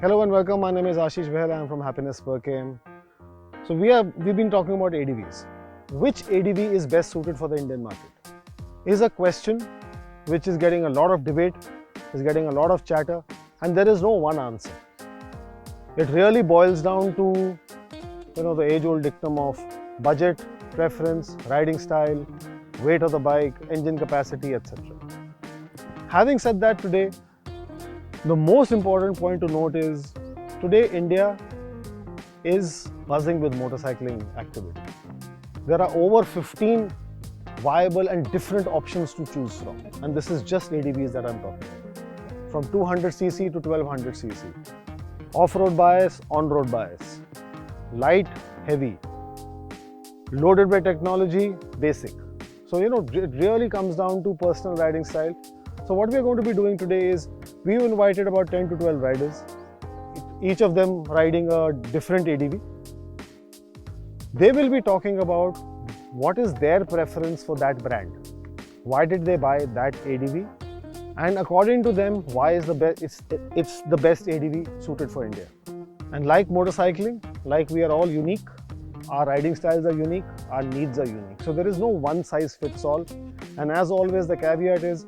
Hello and welcome. My name is Ashish Behel. I am from Happiness Per KM. So we've been talking about ADVs. Which ADV is best suited for the Indian market? Is a question which is getting a lot of debate, is getting a lot of chatter, and there is no one answer. It really boils down to the age-old dictum of budget, preference, riding style, weight of the bike, engine capacity, etc. Having said that, today the most important point to note is today India is buzzing with motorcycling activity. There are over 15 viable and different options to choose from, and this is just ADVs that I'm talking about. From 200cc to 1200cc, off-road bias, on-road bias, light, heavy, loaded by technology, basic. So it really comes down to personal riding style. So what we're going to be doing today is we've invited about 10 to 12 riders, each of them riding a different ADV. They will be talking about what is their preference for that brand, why did they buy that ADV, and according to them, why is it's the best ADV suited for India. And like motorcycling, like we are all unique, our riding styles are unique, our needs are unique. So there is no one size fits all. And as always, the caveat is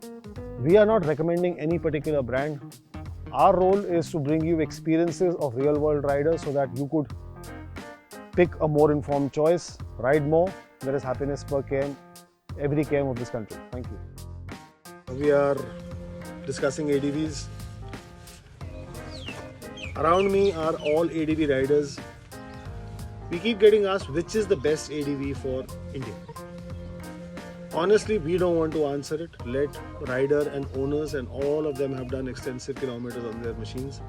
we are not recommending any particular brand. Our role is to bring you experiences of real world riders so that you could pick a more informed choice, ride more. There is Happiness Per KM, every KM of this country. Thank you. We are discussing ADVs. Around me are all ADV riders. We keep getting asked which is the best ADV for India. Honestly, we don't want to answer it. Let rider and owners, and all of them have done extensive kilometers on their machines,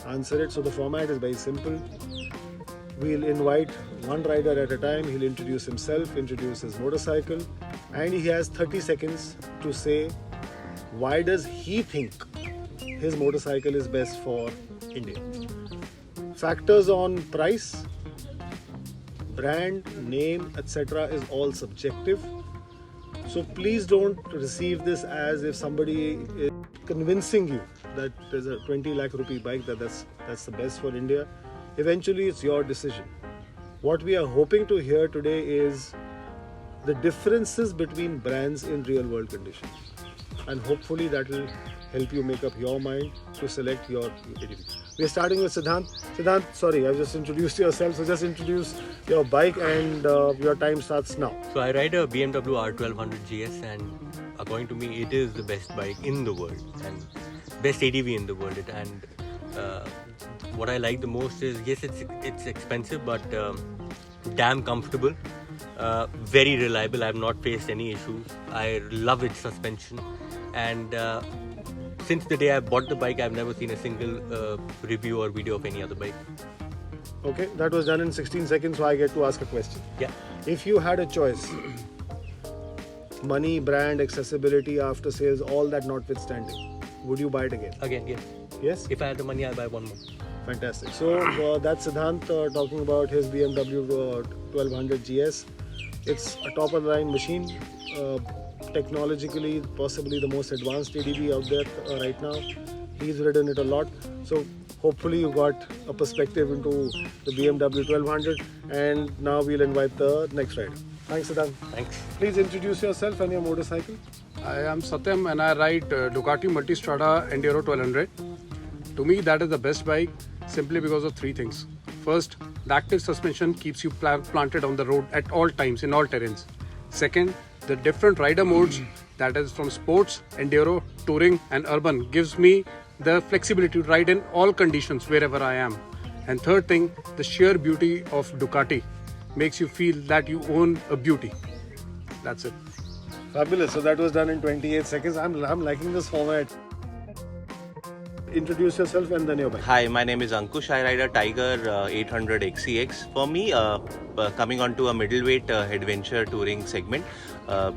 answer it. So the format is very simple. We'll invite one rider at a time. He'll introduce himself, introduce his motorcycle, and he has 30 seconds to say why does he think his motorcycle is best for India. Factors on price, brand, name, etc. is all subjective. So please don't receive this as if somebody is convincing you that there's a 20 lakh rupee bike that's the best for India. Eventually it's your decision. What we are hoping to hear today is the differences between brands in real world conditions. And hopefully that will help you make up your mind to select your ADV. We are starting with Siddhant. Siddhant, sorry, I've just introduced yourself, so just introduce your bike and your time starts now. So I ride a BMW R1200 GS, and according to me, it is the best bike in the world and best ADV in the world. And what I like the most is, yes, it's expensive, but damn comfortable, very reliable. I have not faced any issues. I love its suspension, and since the day I bought the bike, I've never seen a single review or video of any other bike. Okay, that was done in 16 seconds, so I get to ask a question. Yeah. If you had a choice, money, brand, accessibility, after sales, all that notwithstanding, would you buy it again? Again, yes. Yes? If I had the money, I'll buy one more. Fantastic. So that's Siddhant talking about his BMW 1200 GS. It's a top of the line machine. Technologically, possibly the most advanced ADV out there right now. He's ridden it a lot. So hopefully you got a perspective into the BMW 1200. And now we'll invite the next rider. Thanks, Siddhant. Thanks. Please introduce yourself and your motorcycle. I am Satyam and I ride Ducati Multistrada Enduro 1200. To me, that is the best bike simply because of three things. First, the active suspension keeps you planted on the road at all times, in all terrains. Second, the different rider modes, that is from sports, enduro, touring and urban, gives me the flexibility to ride in all conditions wherever I am. And third thing, the sheer beauty of Ducati makes you feel that you own a beauty. That's it. Fabulous. So that was done in 28 seconds. I'm liking this format. Introduce yourself and then your bike. Hi, my name is Ankush. I ride a Tiger 800 XCX. For me, coming onto a middleweight adventure touring segment,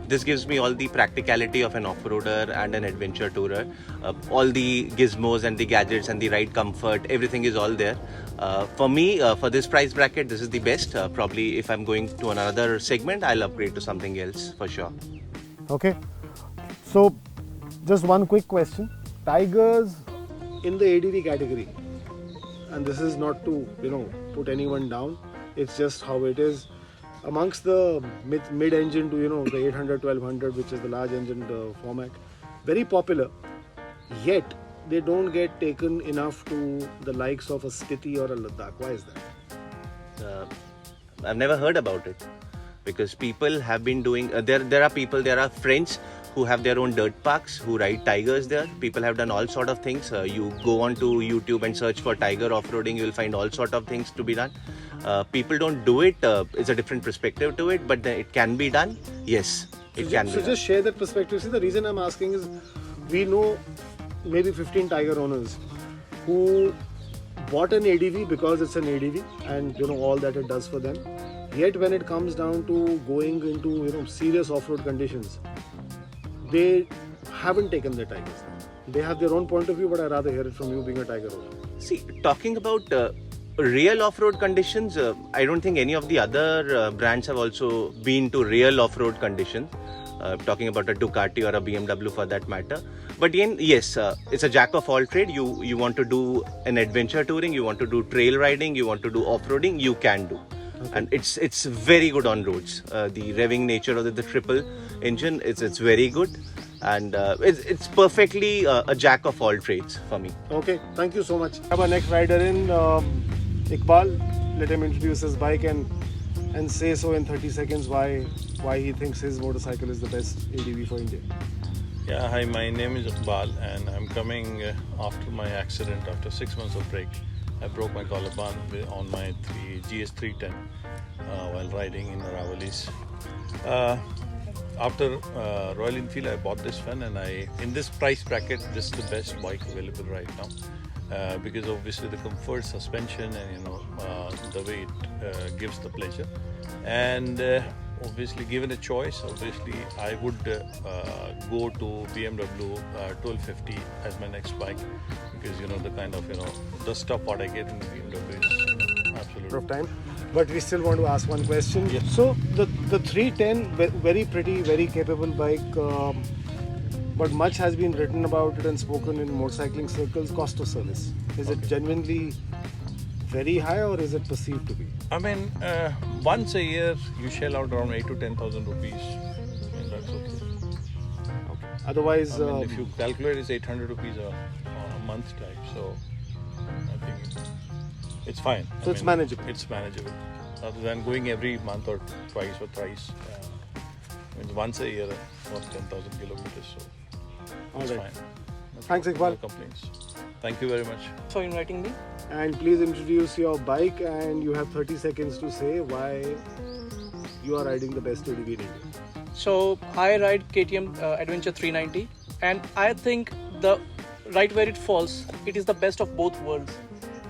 this gives me all the practicality of an off-roader and an adventure tourer. All the gizmos and the gadgets and the ride comfort, everything is all there. For me, for this price bracket, this is the best. Probably if I'm going to another segment, I'll upgrade to something else for sure. Okay. So, just one quick question. Tigers in the ADV category, and this is not to put anyone down. It's just how it is. Amongst the mid-engine to the 800, 1200, which is the large engine format, very popular. Yet they don't get taken enough to the likes of a Spiti or a Ladakh. Why is that? I've never heard about it because people have been doing. There are friends who have their own dirt parks who ride Tigers there. People have done all sort of things. You go on to YouTube and search for Tiger off-roading, you will find all sort of things to be done. People don't do it. It's a different perspective to it, but it can be done. Yes, it can be So done. just share that perspective. See, the reason I'm asking is we know maybe 15 Tiger owners who bought an ADV because it's an ADV and all that it does for them. Yet when it comes down to going into serious off-road conditions, they haven't taken their Tigers. They have their own point of view, but I'd rather hear it from you being a Tiger owner. See, talking about real off-road conditions, I don't think any of the other brands have also been to real off-road conditions. Talking about a Ducati or a BMW for that matter. But yes, it's a jack of all trade. You want to do an adventure touring, you want to do trail riding, you want to do off-roading, you can do. Okay. And it's very good on roads. The revving nature of the triple engine, it's very good. And it's perfectly a jack of all trades for me. Okay, thank you so much. Our next rider in, Iqbal. Let him introduce his bike and say so in 30 seconds why he thinks his motorcycle is the best ADV for India. Yeah, hi, my name is Iqbal and I'm coming after my accident, after 6 months of break. I broke my collarbone on my GS310 while riding in Aravallis. After Royal Enfield, I bought this one, and in this price bracket, this is the best bike available right now. Because obviously the comfort, suspension, and the way it gives the pleasure. And obviously, given a choice, obviously I would go to BMW 1250 as my next bike, because the kind of the stuff what I get in the BMW is absolutely Of time, but we still want to ask one question. Yes. So the 310, very pretty, very capable bike, but much has been written about it and spoken in motorcycling circles. Cost of service, is it genuinely very high, or is it perceived to be? I mean, once a year you shell out around 8,000 to 10,000 rupees, and that's okay. Otherwise, I mean, if you calculate, it's 800 rupees a month type, so I think it's fine. So it's manageable. It's manageable, rather than going every month or twice or thrice. It's once a year for 10,000 kilometers, so it's Alright. fine. Thanks, No Iqbal. complaints. Thank you very much. for inviting me. And please introduce your bike, and you have 30 seconds to say why you are riding the best ADV in India. So I ride KTM Adventure 390, and I think the right where it falls, it is the best of both worlds,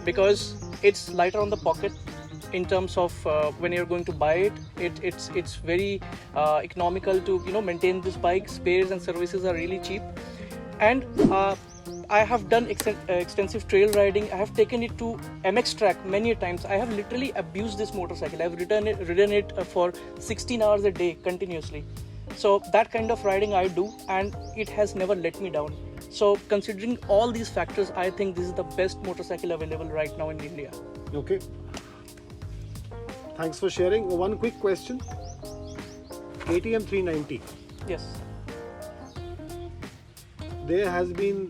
because it's lighter on the pocket in terms of when you're going to buy it. It's very economical to maintain this bike. Spares and services are really cheap, and I have done extensive trail riding. I have taken it to MX track many times. I have literally abused this motorcycle. I have ridden it for 16 hours a day continuously. So that kind of riding I do, and it has never let me down. So considering all these factors, I think this is the best motorcycle available right now in India. Okay. Thanks for sharing. One quick question. KTM 390. Yes. There has been,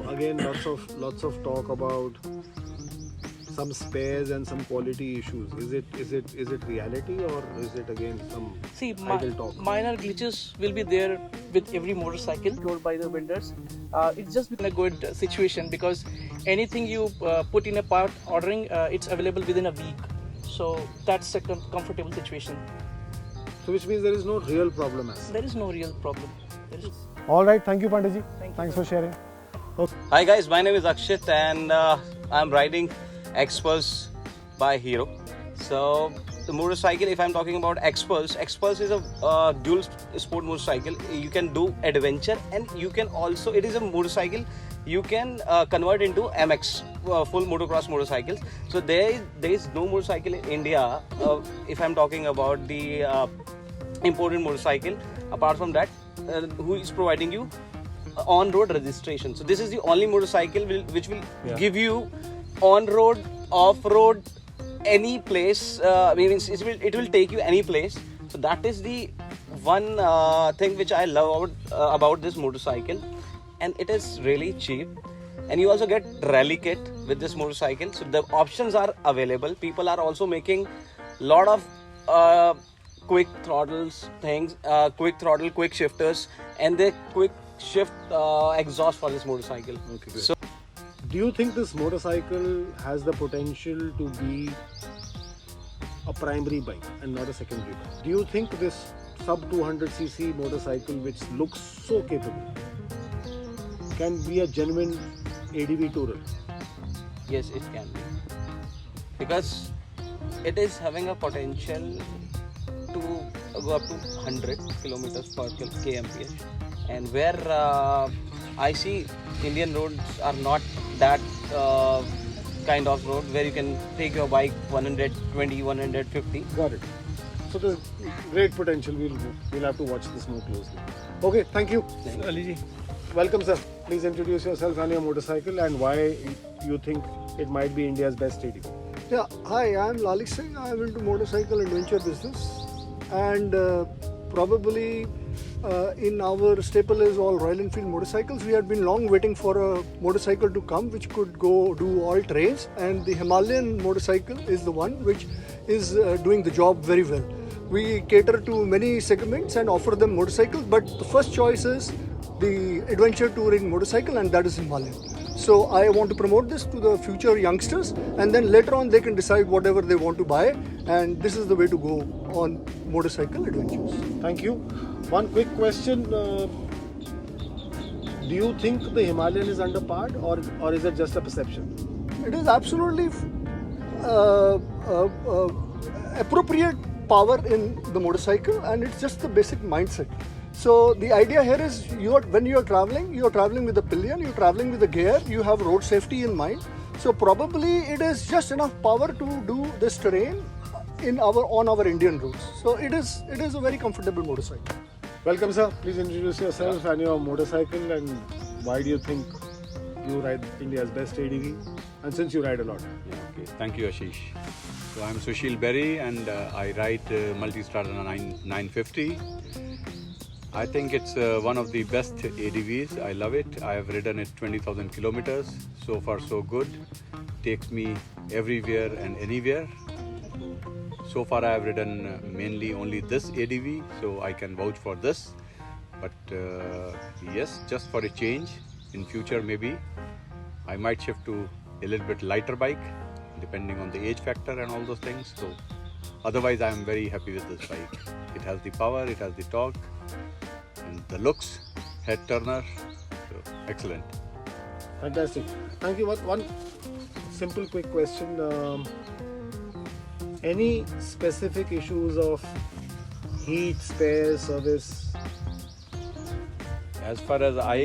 again, lots of talk about some spares and some quality issues. Is it reality, or is it again some idle talk? Minor glitches will be there with every motorcycle told by the vendors. It's just been a good situation, because anything you put in a part ordering, it's available within a week. So that's a comfortable situation. So which means there is no real problem. There is no real problem. All right. Thank you, Pandit ji. Thank you. Thanks for sharing. Hi guys, my name is Akshit, and I'm riding Xpulse by Hero. So the motorcycle, if I'm talking about Xpulse is a dual sport motorcycle. You can do adventure, and you can also, it is a motorcycle you can convert into MX, full motocross motorcycles. So there is no motorcycle in India, if I'm talking about the imported motorcycle, apart from that, who is providing you on-road registration. So this is the only motorcycle which will give you on road, off road, any place. It will take you any place. So that is the one thing which I love about this motorcycle, and it is really cheap. And you also get rally kit with this motorcycle. So the options are available. People are also making lot of quick throttles things, quick shifters, and they quick shift exhaust for this motorcycle. Okay, great. So Do you think this motorcycle has the potential to be a primary bike and not a secondary bike? Do you think this sub 200cc motorcycle, which looks so capable, can be a genuine ADV tourer? yes, it can be, because it is having a potential to go up to 100 kilometers per kmph, and where I see Indian roads are not that kind of road where you can take your bike 120, 150. Got it. So there's great potential. We'll have to watch this more closely. Okay, thank you. Ali ji. Welcome, sir. Please introduce yourself and your motorcycle and why you think it might be India's best ADV. Yeah, hi, I'm Lalik Singh. I'm into motorcycle adventure business, and probably in our staple is all Royal Enfield motorcycles. We had been long waiting for a motorcycle to come which could go do all terrains, and the Himalayan motorcycle is the one which is doing the job very well. We cater to many segments and offer them motorcycles, but the first choice is the adventure touring motorcycle, and that is Himalayan. So I want to promote this to the future youngsters, and then later on they can decide whatever they want to buy, and this is the way to go on motorcycle adventures. Thank you. One quick question. Do you think the Himalayan is underpowered or is it just a perception? It is absolutely appropriate power in the motorcycle, and it's just the basic mindset. So the idea here is when you're traveling with the pillion, you're traveling with the gear, you have road safety in mind. So probably it is just enough power to do this terrain on our Indian roads. So it is a very comfortable motorcycle. Welcome, sir. Please introduce yourself and your motorcycle, and why do you think you ride India's best ADV? And since you ride a lot. Yeah, okay. Thank you, Ashish. So I'm Sushil Berry, and I ride Multistrada 950. I think it's one of the best ADVs. I love it. I have ridden it 20,000 kilometers. So far, so good. Takes me everywhere and anywhere. So far, I have ridden mainly only this ADV, so I can vouch for this. But yes, just for a change, in future maybe I might shift to a little bit lighter bike, depending on the age factor and all those things. So otherwise, I am very happy with this bike. It has the power, it has the torque, and the looks, head turner, so excellent. Fantastic. Thank you. One simple quick question. Any specific issues of heat, spare, service? As far as I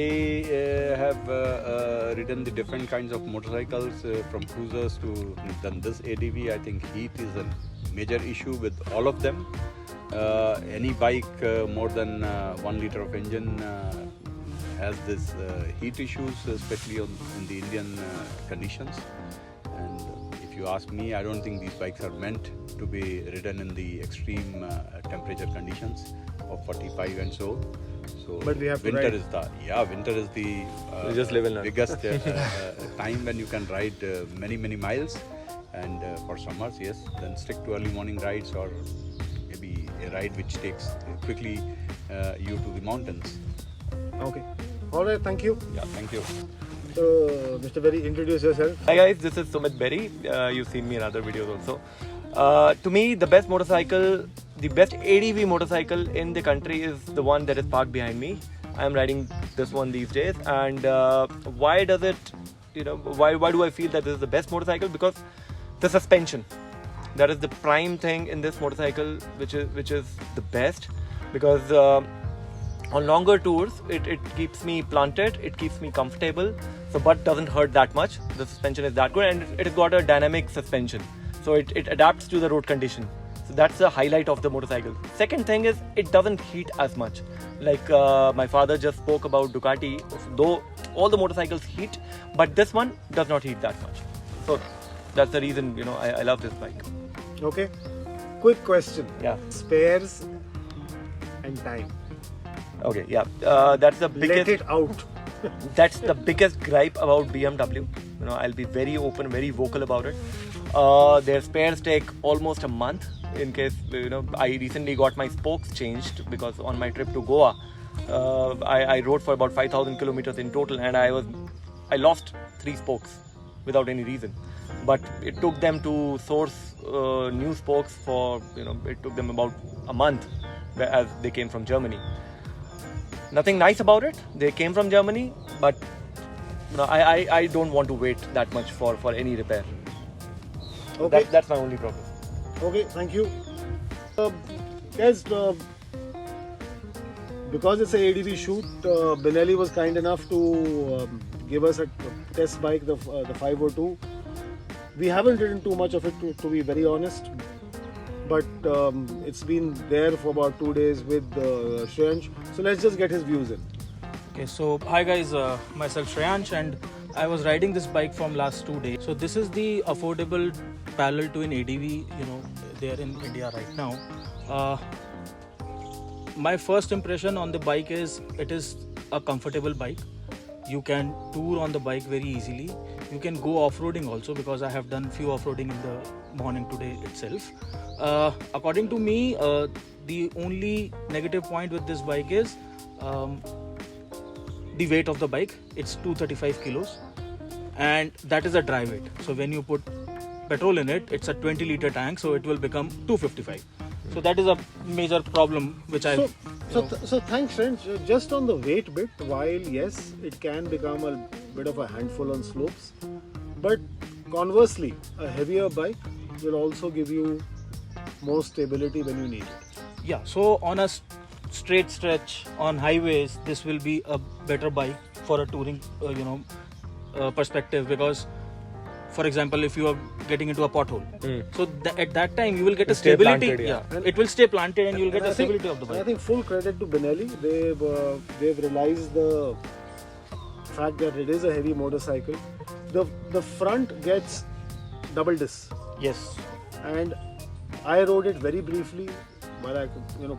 have ridden the different kinds of motorcycles, from cruisers to then this ADV, I think heat is a major issue with all of them. Any bike more than 1 liter of engine has this heat issues, especially in the Indian conditions. And if you ask me, I don't think these bikes are meant to be ridden in the extreme temperature conditions of 45 and so. So But we have to winter ride. is the biggest time when you can ride many miles. And for summers, yes, then stick to early morning rides or maybe a ride which takes quickly you to the mountains. Okay. All right. Thank you. Yeah, thank you. So, Mr. Berry, introduce yourself. Hi guys, this is Sumit Berry. You've seen me in other videos also. To me, the best motorcycle, the best ADV motorcycle in the country is the one that is parked behind me. I am riding this one these days, and why does it? Why do I feel that this is the best motorcycle? Because the suspension, that is the prime thing in this motorcycle, which is the best. Because on longer tours, it keeps me planted, it keeps me comfortable, so butt doesn't hurt that much. The suspension is that good, and it has got a dynamic suspension, so it adapts to the road condition. So that's the highlight of the motorcycle. Second thing is it doesn't heat as much. Like my father just spoke about Ducati, though all the motorcycles heat, but this one does not heat that much. So that's the reason, you know, I love this bike. Okay. Quick question. Yeah. Spares and time. Okay, yeah. That's the biggest. Let it out. That's the biggest gripe about BMW. You know, I'll be very open, very vocal about it. Their spares take almost a month. In case, you know, I recently got my spokes changed because on my trip to Goa, I rode for about 5,000 kilometers in total, and I lost 3 spokes without any reason. But it took them to source new spokes for, you know, it took them about a month as they came from Germany. Nothing nice about it. They came from Germany, but you know, I don't want to wait that much for any repair. So Okay. that's my only problem. Okay, thank you. Guys, because it's a ADV shoot, Benelli was kind enough to give us a test bike, the 502. We haven't ridden too much of it, to be very honest. But it's been there for about 2 days with Shreyansh. So let's just get his views in. Okay, so hi guys, myself Shreyansh, and I was riding this bike from last 2 days. So this is the affordable parallel to an ADV, you know, there in India right now. My first impression on the bike is it is a comfortable bike. You can tour on the bike very easily. You can go off-roading also, because I have done few off-roading in the morning today itself. According to me, the only negative point with this bike is the weight of the bike. It's 235 kilos, and that is a dry weight. So when you put petrol in it, it's a 20-liter tank, so it will become 255. So that is a major problem which I. So thanks, friends. Just on the weight bit, while yes, it can become a bit of a handful on slopes, but conversely, a heavier bike will also give you more stability when you need it. Yeah, so on a straight stretch on highways, this will be a better bike for a touring, perspective, because, for example, if you are getting into a pothole, so at that time you will get a stay stability. planted, yeah. It will stay planted, and you will get And a stability of the I bike. think full credit to Benelli. They've realized the fact that it is a heavy motorcycle. The front gets double disc, Yes. and I rode it very briefly, but I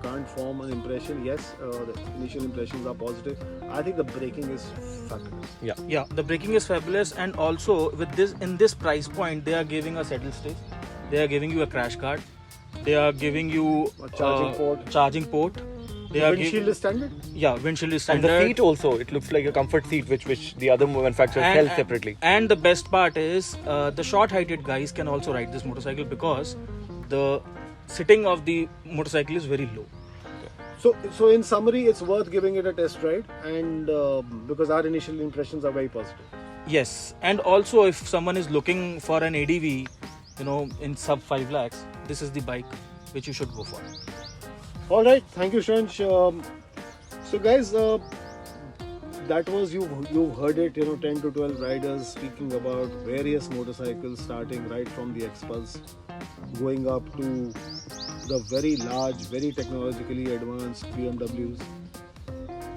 can't form an impression. Yes, the initial impressions are positive. I think the braking is fabulous. Yeah, the braking is fabulous, and also with this, in this price point, they are giving a saddle stay, they are giving you a crash guard, they are giving you A charging port. Charging port. They The are windshield is standard. yeah, windshield is And standard. the seat also, it looks like a comfort seat which the other manufacturers sell separately. And the best part is the short-heighted guys can also ride this motorcycle, because the sitting of the motorcycle is very low. So in summary, it's worth giving it a test ride, and because our initial impressions are very positive. Yes, and also if someone is looking for an ADV, in sub 5 lakhs, this is the bike which you should go for. All right, thank you, Shreyansh. So guys, that was you've heard it. 10 to 12 riders speaking about various motorcycles, starting right from the X-Pulse, going up to the very large, very technologically advanced BMWs,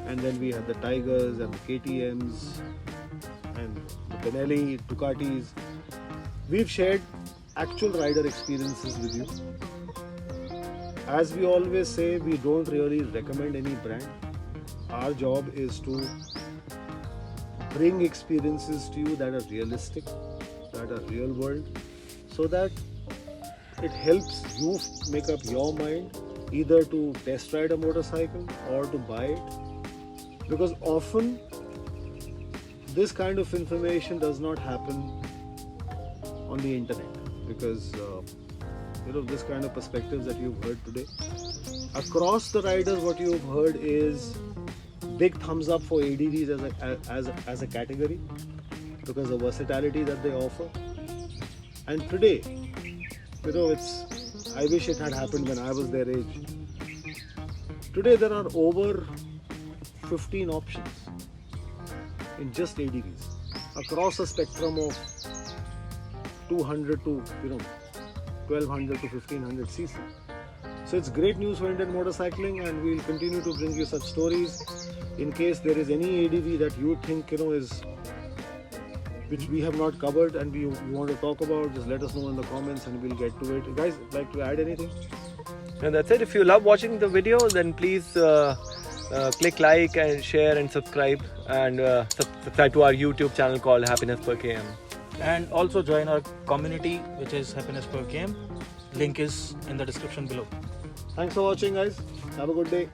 and then we had the Tigers and the KTMs and the Benelli, Ducatis. We've shared actual rider experiences with you. As we always say, we don't really recommend any brand. Our job is to bring experiences to you that are realistic, that are real world, so that it helps you make up your mind either to test ride a motorcycle or to buy it. Because often this kind of information does not happen on the internet, because this kind of perspectives that you've heard today. Across the riders, what you've heard is big thumbs up for ADVs as a category, because of the versatility that they offer. And today, I wish it had happened when I was their age. Today there are over 15 options in just ADVs across a spectrum of 200 to 1200 to 1500 cc. So it's great news for Indian motorcycling, and we'll continue to bring you such stories. In case there is any ADV that you think is which we have not covered and we want to talk about, just let us know in the comments and we'll get to it. Guys, like to add anything? And that's it. If you love watching the video, then please click like and share and subscribe, and subscribe to our YouTube channel called Happiness Per KM. And also join our community, which is Happiness Per KM. Link is in the description below. Thanks for watching, guys. Have a good day.